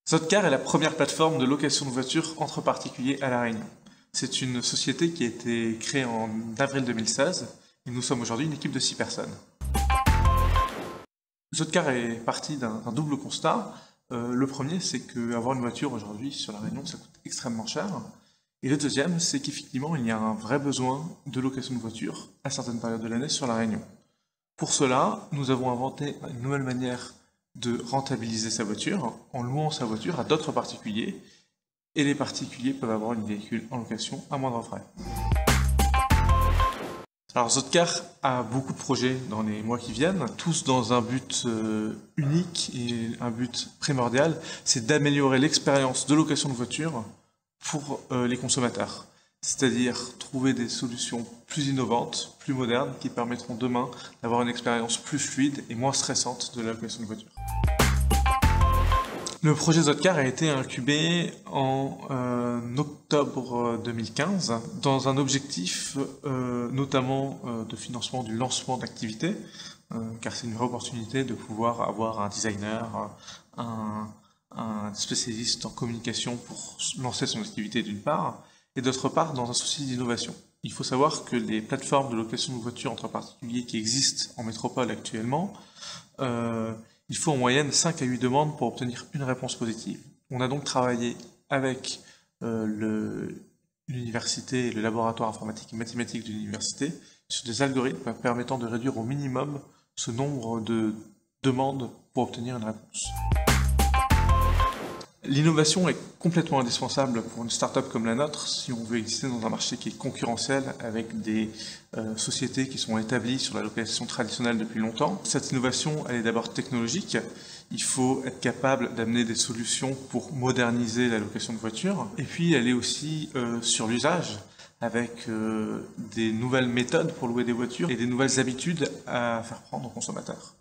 Zotcar est la première plateforme de location de voitures entre particuliers à La Réunion. C'est une société qui a été créée en avril 2016 et nous sommes aujourd'hui une équipe de 6 personnes. Zotcar est parti d'un double constat. Le premier, c'est qu'avoir une voiture aujourd'hui sur La Réunion, ça coûte extrêmement cher. Et le deuxième, c'est qu'effectivement, il y a un vrai besoin de location de voitures à certaines périodes de l'année sur La Réunion. Pour cela, nous avons inventé une nouvelle manière de rentabiliser sa voiture en louant sa voiture à d'autres particuliers, et les particuliers peuvent avoir une véhicule en location à moindre frais. Alors Zotcar a beaucoup de projets dans les mois qui viennent, tous dans un but unique et un but primordial, c'est d'améliorer l'expérience de location de voiture pour les consommateurs. C'est-à-dire trouver des solutions plus innovantes, plus modernes, qui permettront demain d'avoir une expérience plus fluide et moins stressante de la location de voiture. Le projet Zotcar a été incubé en octobre 2015 dans un objectif notamment de financement du lancement d'activités, car c'est une vraie opportunité de pouvoir avoir un designer, un spécialiste en communication pour lancer son activité d'une part, et d'autre part dans un souci d'innovation. Il faut savoir que les plateformes de location de voitures entre particuliers qui existent en métropole actuellement, il faut en moyenne 5 à 8 demandes pour obtenir une réponse positive. On a donc travaillé avec l'université et le laboratoire informatique et mathématique de l'université sur des algorithmes permettant de réduire au minimum ce nombre de demandes pour obtenir une réponse. L'innovation est complètement indispensable pour une start-up comme la nôtre si on veut exister dans un marché qui est concurrentiel avec des sociétés qui sont établies sur la location traditionnelle depuis longtemps. Cette innovation, elle est d'abord technologique. Il faut être capable d'amener des solutions pour moderniser la location de voitures. Et puis, elle est aussi sur l'usage, avec des nouvelles méthodes pour louer des voitures et des nouvelles habitudes à faire prendre aux consommateurs.